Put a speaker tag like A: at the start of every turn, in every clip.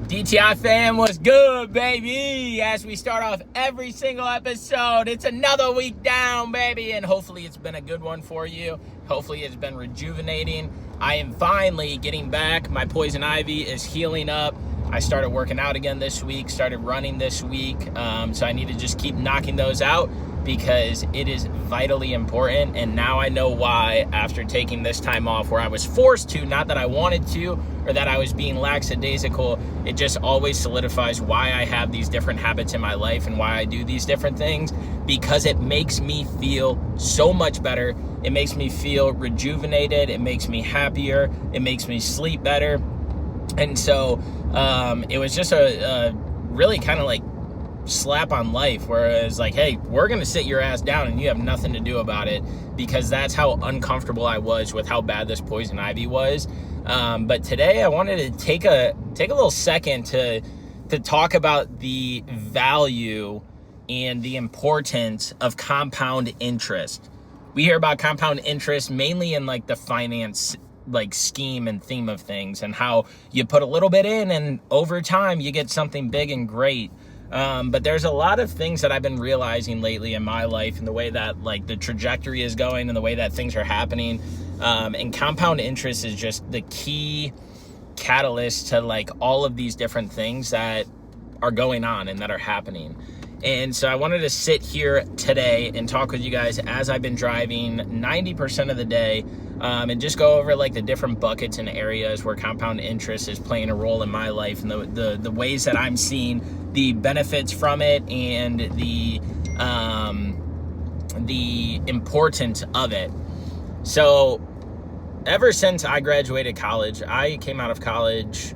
A: DTI fam, what's good, baby? As we start off every single episode, it's another week down, baby, and hopefully it's been a good one for you. Hopefully it's been rejuvenating. I am finally getting back. My poison ivy is healing up. I started working out again this week, started running this week, so I need to just keep knocking those out because it is vitally important. And now I know why, after taking this time off where I was forced to, not that I wanted to or that I was being lackadaisical, it just always solidifies why I have these different habits in my life and why I do these different things, because it makes me feel so much better. It makes me feel rejuvenated. It makes me happier. It makes me sleep better. And so it was just a really kind of like slap on life, where it's like, hey, we're gonna sit your ass down and you have nothing to do about it, because that's how uncomfortable I was with how bad this poison ivy was. But today I wanted to take a little second to talk about the value and the importance of compound interest. We hear about compound interest mainly in like the finance like scheme and theme of things, and how you put a little bit in and over time you get something big and great. But there's a lot of things that I've been realizing lately in my life, and the way that like the trajectory is going and the way that things are happening. And compound interest is just the key catalyst to like all of these different things that are going on and that are happening. And so I wanted to sit here today and talk with you guys as I've been driving 90% of the day, and just go over like the different buckets and areas where compound interest is playing a role in my life, and the ways that I'm seeing the benefits from it and the importance of it. So ever since I graduated college, I came out of college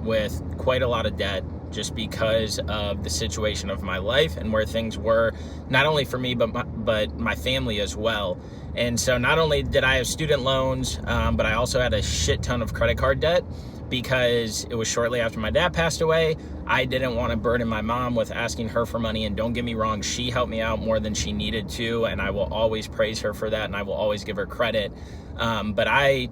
A: with quite a lot of debt, just because of the situation of my life and where things were, not only for me, but my family as well. And so not only did I have student loans, but I also had a shit ton of credit card debt, because it was shortly after my dad passed away. I didn't want to burden my mom with asking her for money, and don't get me wrong, she helped me out more than she needed to, and I will always praise her for that, and I will always give her credit. But I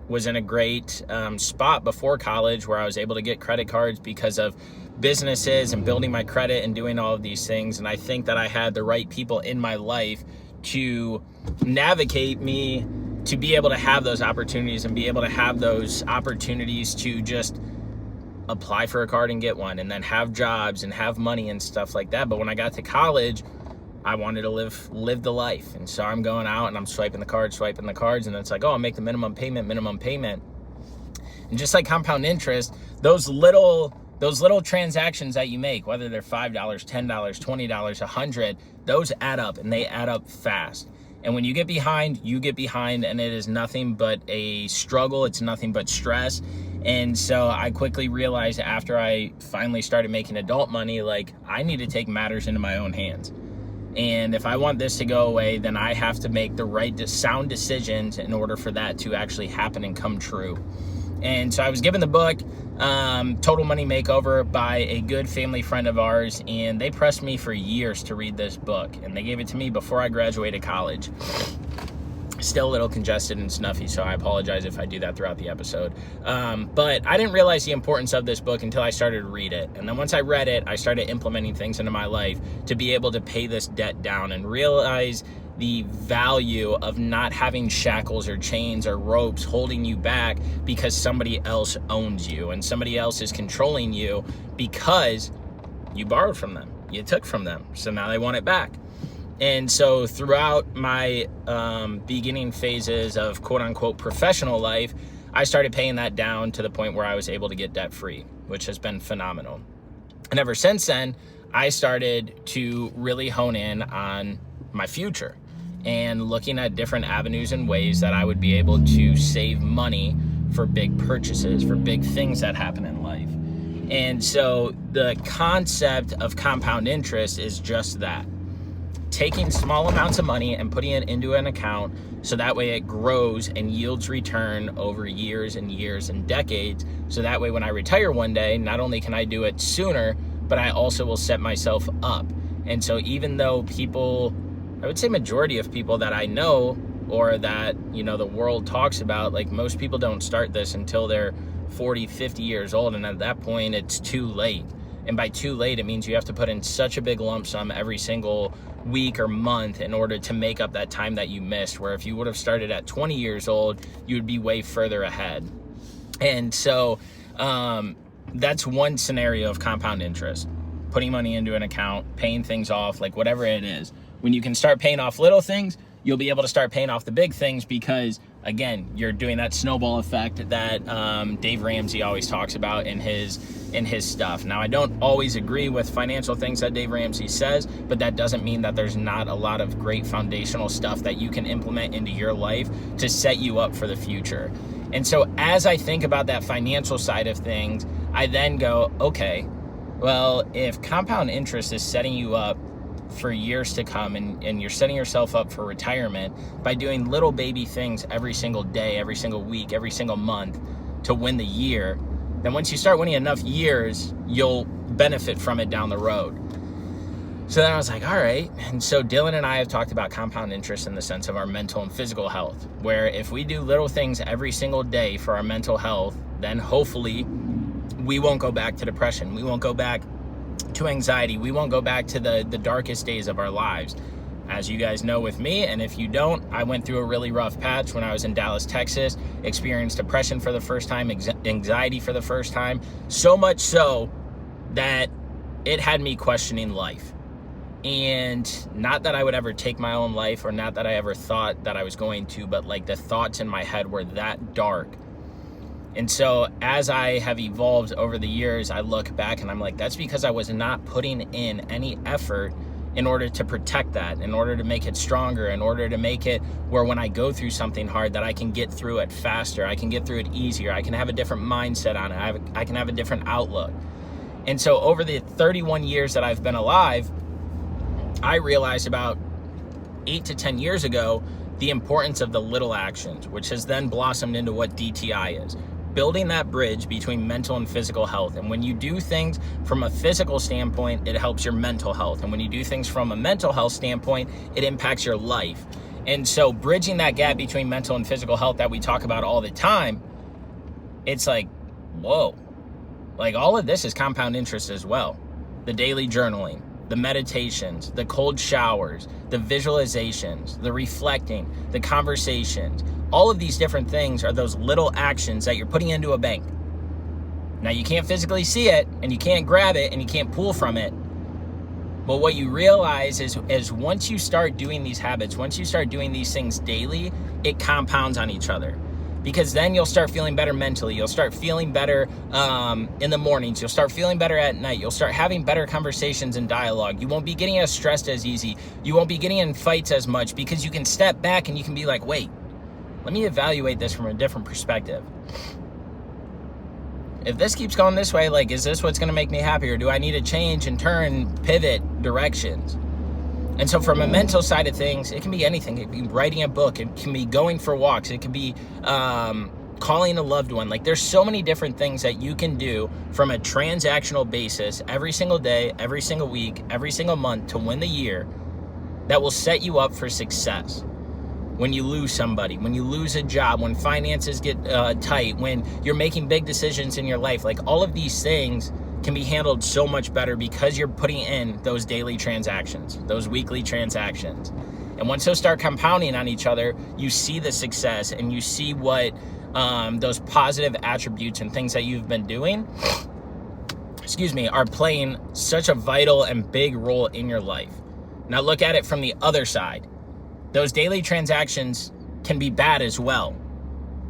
A: was in a great spot before college, where I was able to get credit cards because of businesses and building my credit and doing all of these things. And I think that I had the right people in my life to navigate me to be able to have those opportunities, and be able to have those opportunities to just apply for a card and get one, and then have jobs and have money and stuff like that. But when I got to college, I wanted to live the life. And so I'm going out and I'm swiping the cards, and it's like, oh, I'll make the minimum payment. And just like compound interest, those little transactions that you make, whether they're $5, $10, $20, $100, those add up, and they add up fast. And when you get behind, and it is nothing but a struggle. It's nothing but stress. And so I quickly realized, after I finally started making adult money, like, I need to take matters into my own hands. And if I want this to go away, then I have to make the right sound decisions in order for that to actually happen and come true. And so I was given the book, Total Money Makeover, by a good family friend of ours, and they pressed me for years to read this book, and they gave it to me before I graduated college. Still a little congested and snuffy, so I apologize if I do that throughout the episode. But I didn't realize the importance of this book until I started to read it. And then once I read it, I started implementing things into my life to be able to pay this debt down, and realize the value of not having shackles or chains or ropes holding you back because somebody else owns you and somebody else is controlling you because you borrowed from them, you took from them, so now they want it back. And so throughout my beginning phases of quote-unquote professional life, I started paying that down to the point where I was able to get debt-free, which has been phenomenal. And ever since then, I started to really hone in on my future and looking at different avenues and ways that I would be able to save money for big purchases, for big things that happen in life. And so the concept of compound interest is just that. Taking small amounts of money and putting it into an account, so that way it grows and yields return over years and years and decades. So that way when I retire one day, not only can I do it sooner, but I also will set myself up. And so even though people, I would say majority of people that I know, or that, you know, the world talks about, like, most people don't start this until they're 40, 50 years old. And at that point, it's too late. And by too late, it means you have to put in such a big lump sum every single week or month in order to make up that time that you missed, where if you would have started at 20 years old, you would be way further ahead. And so that's one scenario of compound interest. Putting money into an account, paying things off, like whatever it is. When you can start paying off little things, you'll be able to start paying off the big things because, again, you're doing that snowball effect that Dave Ramsey always talks about in his stuff. Now, I don't always agree with financial things that Dave Ramsey says, but that doesn't mean that there's not a lot of great foundational stuff that you can implement into your life to set you up for the future. And so as I think about that financial side of things, I then go, okay, well, if compound interest is setting you up for years to come and you're setting yourself up for retirement by doing little baby things every single day, every single week, every single month to win the year, then once you start winning enough years, you'll benefit from it down the road. So then I was like, all right. And so Dylan and I have talked about compound interest in the sense of our mental and physical health, where if we do little things every single day for our mental health, then hopefully we won't go back to depression. We won't go back to anxiety. We won't go back to the darkest days of our lives. As you guys know with me, and if you don't, I went through a really rough patch when I was in Dallas, Texas, experienced depression for the first time, anxiety for the first time, so much so that it had me questioning life. And not that I would ever take my own life, or not that I ever thought that I was going to, but like the thoughts in my head were that dark. And so as I have evolved over the years, I look back and I'm like, that's because I was not putting in any effort in order to protect that, in order to make it stronger, in order to make it where when I go through something hard that I can get through it faster, I can get through it easier, I can have a different mindset on it, I can have a different outlook. And so over the 31 years that I've been alive, I realized about 8 to 10 years ago the importance of the little actions, which has then blossomed into what DTI is. Building that bridge between mental and physical health. And when you do things from a physical standpoint, it helps your mental health. And when you do things from a mental health standpoint, it impacts your life. And so bridging that gap between mental and physical health that we talk about all the time, it's like, whoa, like all of this is compound interest as well. The daily journaling, the meditations, the cold showers, the visualizations, the reflecting, the conversations, all of these different things are those little actions that you're putting into a bank. Now, you can't physically see it, and you can't grab it, and you can't pull from it. But what you realize is once you start doing these habits, once you start doing these things daily, it compounds on each other. Because then you'll start feeling better mentally. You'll start feeling better in the mornings. You'll start feeling better at night. You'll start having better conversations and dialogue. You won't be getting as stressed as easy. You won't be getting in fights as much because you can step back and you can be like, wait, let me evaluate this from a different perspective. If this keeps going this way, like, is this what's going to make me happy? Or do I need to change and turn, pivot directions? And so from a mental side of things, it can be anything. It can be writing a book. It can be going for walks. It can be calling a loved one. Like, there's so many different things that you can do from a transactional basis every single day, every single week, every single month to win the year that will set you up for success. When you lose somebody, when you lose a job, when finances get tight, when you're making big decisions in your life, like all of these things can be handled so much better because you're putting in those daily transactions, those weekly transactions. And once those start compounding on each other, you see the success and you see what those positive attributes and things that you've been doing, are playing such a vital and big role in your life. Now look at it from the other side. Those daily transactions can be bad as well.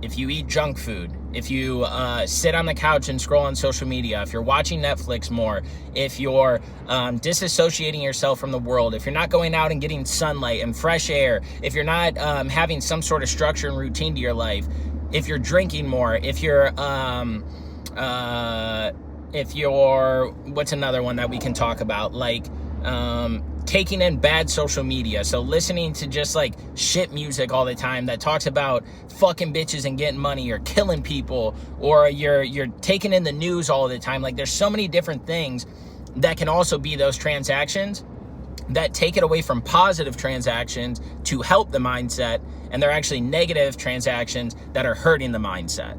A: If you eat junk food, if you sit on the couch and scroll on social media, if you're watching Netflix more, if you're disassociating yourself from the world, if you're not going out and getting sunlight and fresh air, if you're not having some sort of structure and routine to your life, if you're drinking more, if you're what's another one that we can talk about? Like, taking in bad social media. So listening to just like shit music all the time that talks about fucking bitches and getting money or killing people, or you're taking in the news all the time. Like, there's so many different things that can also be those transactions that take it away from positive transactions to help the mindset, and they're actually negative transactions that are hurting the mindset.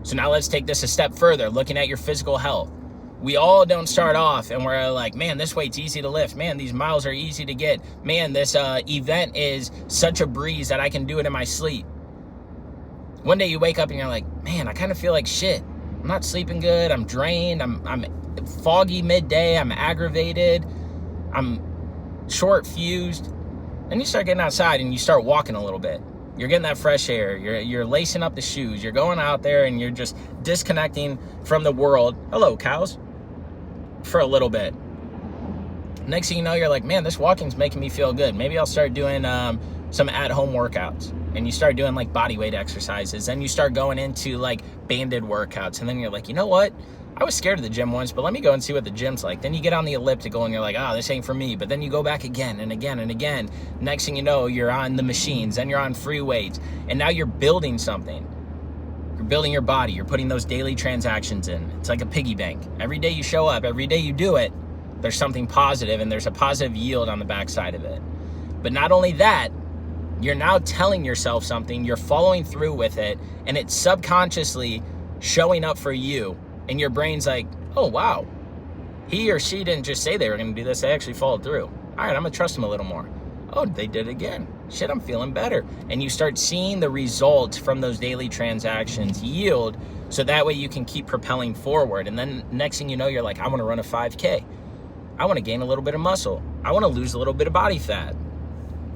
A: So now let's take this a step further, looking at your physical health. We all don't start off and we're like, man, this weight's easy to lift. Man, these miles are easy to get. Man, this event is such a breeze that I can do it in my sleep. One day you wake up and you're like, man, I kind of feel like shit. I'm not sleeping good. I'm drained. I'm foggy midday. I'm aggravated. I'm short fused. Then you start getting outside and you start walking a little bit. You're getting that fresh air. You're lacing up the shoes. You're going out there and you're just disconnecting from the world. Hello, cows. For a little bit. Next thing you know, you're like, man, this walking's making me feel good. Maybe I'll start doing some at-home workouts. And you start doing like body weight exercises. Then you start going into like banded workouts. And then you're like, you know what? I was scared of the gym once, but let me go and see what the gym's like. Then you get on the elliptical and you're like, oh, this ain't for me. But then you go back again and again and again. Next thing you know, you're on the machines. Then you're on free weights. And now you're building something. You're building your body. You're putting those daily transactions in. It's like a piggy bank. Every day you show up, every day you do it, there's something positive and there's a positive yield on the backside of it. But not only that, you're now telling yourself something, you're following through with it, and it's subconsciously showing up for you. And your brain's like, oh, wow, he or she didn't just say they were going to do this. They actually followed through. All right, I'm going to trust them a little more. Oh, they did it again. Shit, I'm feeling better. And you start seeing the results from those daily transactions yield, so that way you can keep propelling forward. And then next thing you know, you're like, I want to run a 5K. I want to gain a little bit of muscle. I want to lose a little bit of body fat.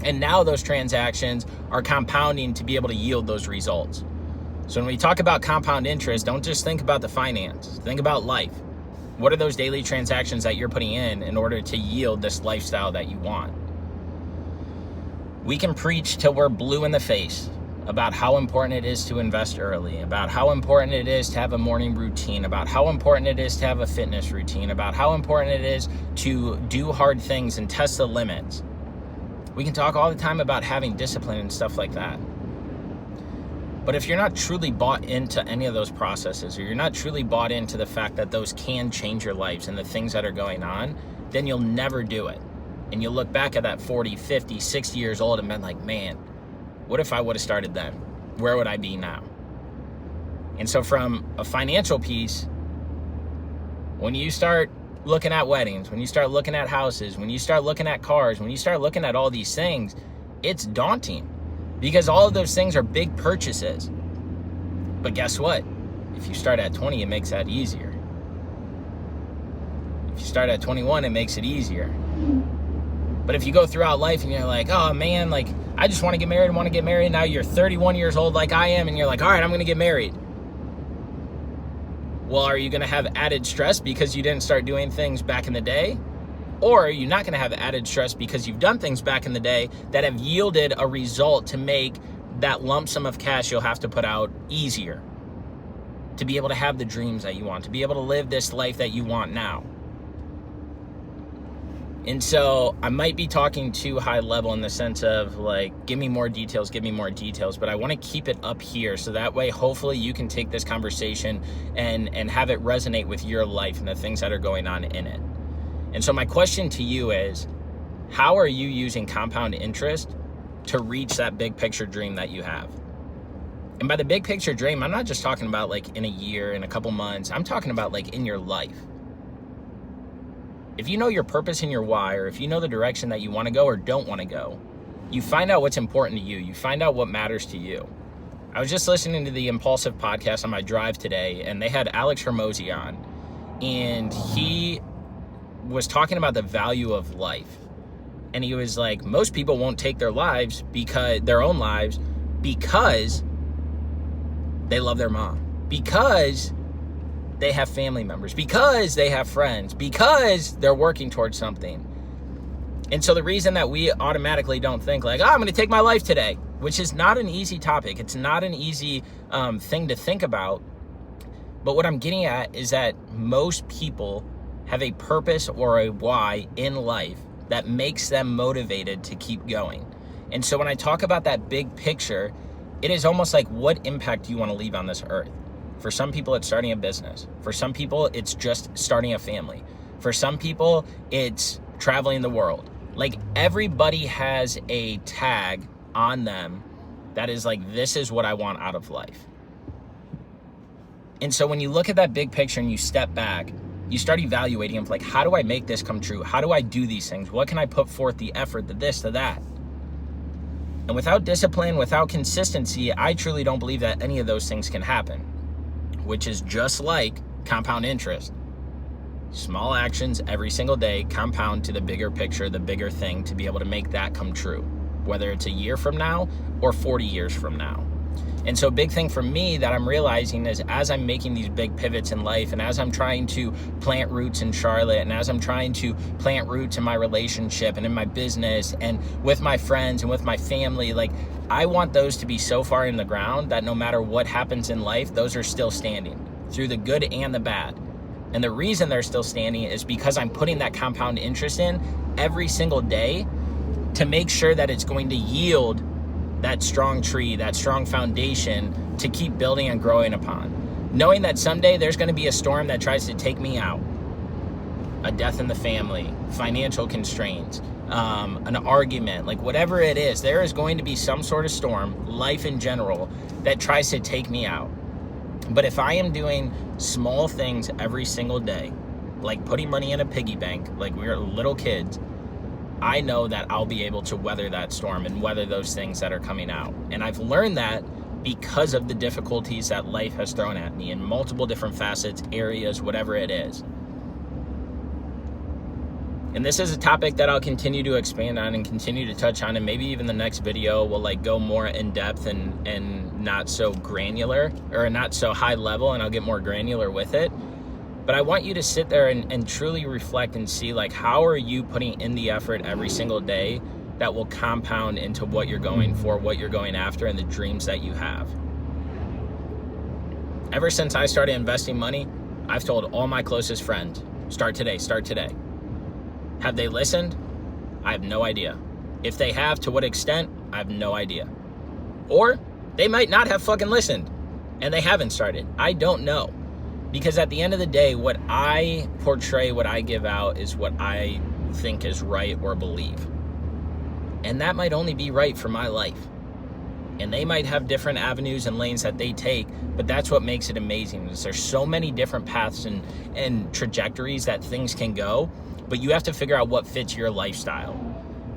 A: And now those transactions are compounding to be able to yield those results. So when we talk about compound interest, don't just think about the finance. Think about life. What are those daily transactions that you're putting in order to yield this lifestyle that you want? We can preach till we're blue in the face about how important it is to invest early, about how important it is to have a morning routine, about how important it is to have a fitness routine, about how important it is to do hard things and test the limits. We can talk all the time about having discipline and stuff like that. But if you're not truly bought into any of those processes, or you're not truly bought into the fact that those can change your lives and the things that are going on, then you'll never do it. And you'll look back at that 40, 50, 60 years old and been like, man, what if I would have started then? Where would I be now? And so from a financial piece, when you start looking at weddings, when you start looking at houses, when you start looking at cars, when you start looking at all these things, it's daunting because all of those things are big purchases. But guess what? If you start at 20, it makes that easier. If you start at 21, it makes it easier. But if you go throughout life and you're like, oh man, like I just want to get married. Now you're 31 years old like I am and you're like, all right, I'm going to get married. Well, are you going to have added stress because you didn't start doing things back in the day? Or are you not going to have added stress because you've done things back in the day that have yielded a result to make that lump sum of cash you'll have to put out easier? To be able to have the dreams that you want, to be able to live this life that you want now. And so I might be talking too high level in the sense of like, give me more details, but I want to keep it up here so that way hopefully you can take this conversation and have it resonate with your life and the things that are going on in it. And so my question to you is, how are you using compound interest to reach that big picture dream that you have? And by the big picture dream, I'm not just talking about like in a year, in a couple months, I'm talking about like in your life. If you know your purpose and your why, or if you know the direction that you want to go or don't want to go, you find out what's important to you. You find out what matters to you. I was just listening to the Impulsive podcast on my drive today, and they had Alex Hormozy on, and he was talking about the value of life. And he was like, most people won't take their lives their own lives because they love their mom, because they have family members, because they have friends, because they're working towards something. And so the reason that we automatically don't think like, I'm going to take my life today, which is not an easy topic. It's not an easy thing to think about. But what I'm getting at is that most people have a purpose or a why in life that makes them motivated to keep going. And so when I talk about that big picture, it is almost like, what impact do you want to leave on this earth? For some people, it's starting a business. For some people, it's just starting a family. For some people, it's traveling the world. Like, everybody has a tag on them that is like, this is what I want out of life. And so when you look at that big picture and you step back, you start evaluating like, how do I make this come true? How do I do these things? What can I put forth the effort, the this, the that? And without discipline, without consistency, I truly don't believe that any of those things can happen, which is just like compound interest. Small actions every single day compound to the bigger picture, the bigger thing, to be able to make that come true, whether it's a year from now or 40 years from now. And so a big thing for me that I'm realizing is, as I'm making these big pivots in life, and as I'm trying to plant roots in Charlotte, and as I'm trying to plant roots in my relationship and in my business and with my friends and with my family, like, I want those to be so far in the ground that no matter what happens in life, those are still standing through the good and the bad. And the reason they're still standing is because I'm putting that compound interest in every single day to make sure that it's going to yield that strong tree, that strong foundation to keep building and growing upon. Knowing that someday there's going to be a storm that tries to take me out, a death in the family, financial constraints, an argument, like whatever it is, there is going to be some sort of storm, life in general, that tries to take me out. But if I am doing small things every single day, like putting money in a piggy bank, like we were little kids, I know that I'll be able to weather that storm and weather those things that are coming out. And I've learned that because of the difficulties that life has thrown at me in multiple different facets, areas, whatever it is. And this is a topic that I'll continue to expand on and continue to touch on, and maybe even the next video will like go more in depth and not so granular, or not so high level, and I'll get more granular with it. But I want you to sit there and truly reflect and see, like, how are you putting in the effort every single day that will compound into what you're going for, what you're going after, and the dreams that you have. Ever since I started investing money, I've told all my closest friends, start today, start today. Have they listened? I have no idea. If they have, to what extent? I have no idea. Or they might not have fucking listened and they haven't started. I don't know. Because at the end of the day, what I portray, what I give out is what I think is right or believe. And that might only be right for my life. And they might have different avenues and lanes that they take, but that's what makes it amazing. Is there's so many different paths and trajectories that things can go, but you have to figure out what fits your lifestyle.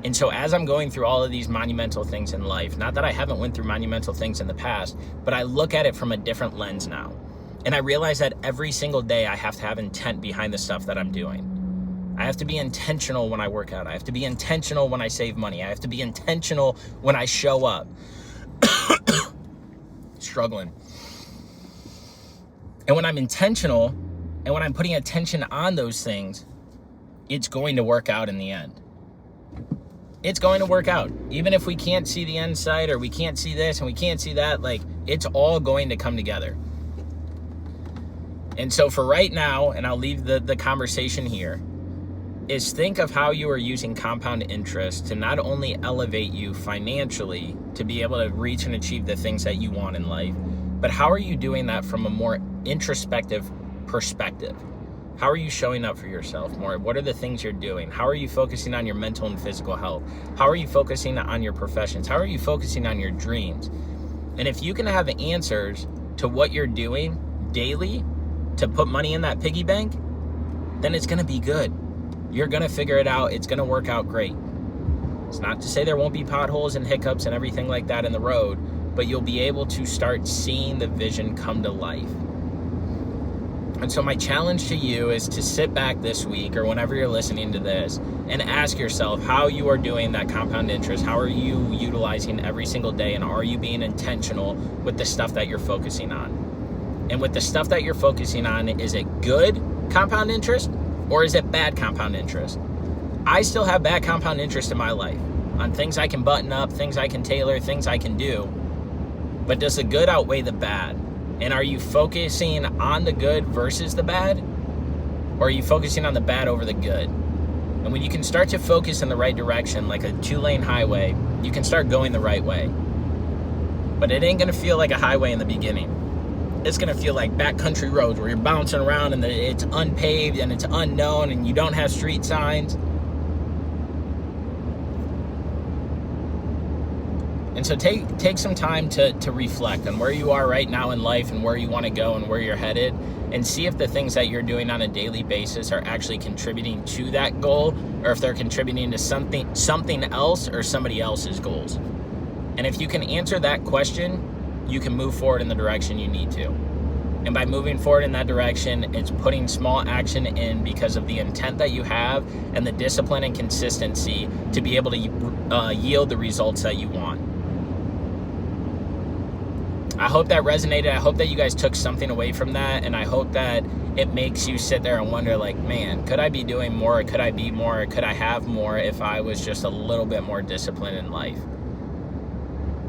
A: And so as I'm going through all of these monumental things in life, not that I haven't went through monumental things in the past, but I look at it from a different lens now. And I realize that every single day I have to have intent behind the stuff that I'm doing. I have to be intentional when I work out. I have to be intentional when I save money. I have to be intentional when I show up. Struggling. And when I'm intentional and when I'm putting attention on those things, it's going to work out in the end. It's going to work out. Even if we can't see the end sight, or we can't see this and we can't see that, like, it's all going to come together. And so for right now, and I'll leave the conversation here, is think of how you are using compound interest to not only elevate you financially to be able to reach and achieve the things that you want in life, but how are you doing that from a more introspective perspective? How are you showing up for yourself more? What are the things you're doing? How are you focusing on your mental and physical health? How are you focusing on your professions? How are you focusing on your dreams? And if you can have answers to what you're doing daily to put money in that piggy bank, then it's gonna be good. You're gonna figure it out. It's gonna work out great. It's not to say there won't be potholes and hiccups and everything like that in the road, but you'll be able to start seeing the vision come to life. And so my challenge to you is to sit back this week or whenever you're listening to this and ask yourself how you are doing that compound interest. How are you utilizing every single day, and are you being intentional with the stuff that you're focusing on? And with the stuff that you're focusing on, is it good compound interest or is it bad compound interest? I still have bad compound interest in my life on things I can button up, things I can tailor, things I can do. But does the good outweigh the bad? And are you focusing on the good versus the bad? Or are you focusing on the bad over the good? And when you can start to focus in the right direction, like a 2-lane highway, you can start going the right way. But it ain't gonna feel like a highway in the beginning. It's gonna feel like backcountry roads where you're bouncing around and it's unpaved and it's unknown and you don't have street signs. And so take some time to reflect on where you are right now in life and where you want to go and where you're headed, and see if the things that you're doing on a daily basis are actually contributing to that goal, or if they're contributing to something else or somebody else's goals. And if you can answer that question, you can move forward in the direction you need to. And by moving forward in that direction, it's putting small action in because of the intent that you have and the discipline and consistency to be able to yield the results that you want. I hope that resonated. I hope that you guys took something away from that, and I hope that it makes you sit there and wonder, like, man, could I be doing more? Could I be more? Could I have more if I was just a little bit more disciplined in life?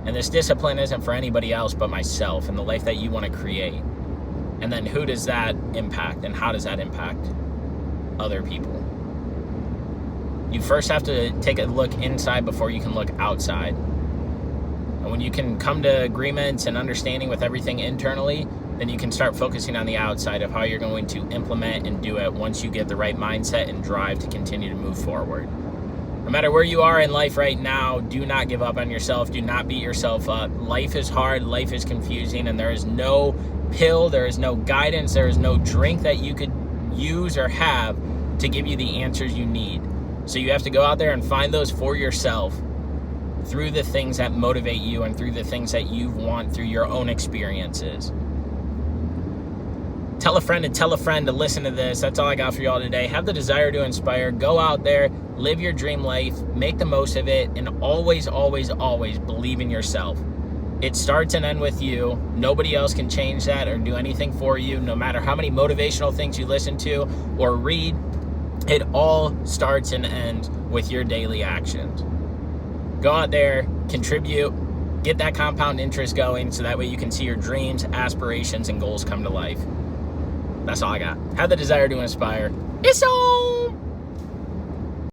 A: And this discipline isn't for anybody else but myself and the life that you want to create. And then who does that impact, and how does that impact other people? You first have to take a look inside before you can look outside. And when you can come to agreements and understanding with everything internally, then you can start focusing on the outside of how you're going to implement and do it once you get the right mindset and drive to continue to move forward. No matter where you are in life right now, do not give up on yourself. Do not beat yourself up. Life is hard. Life is confusing. And there is no pill, there is no guidance, there is no drink that you could use or have to give you the answers you need. So you have to go out there and find those for yourself through the things that motivate you and through the things that you want through your own experiences. Tell a friend to listen to this. That's all I got for y'all today. Have the desire to inspire. Go out there, live your dream life, make the most of it, and always, always, always believe in yourself. It starts and ends with you. Nobody else can change that or do anything for you, no matter how many motivational things you listen to or read. It all starts and ends with your daily actions. Go out there, contribute, get that compound interest going so that way you can see your dreams, aspirations, and goals come to life. That's all I got. Have the desire to inspire. It's on!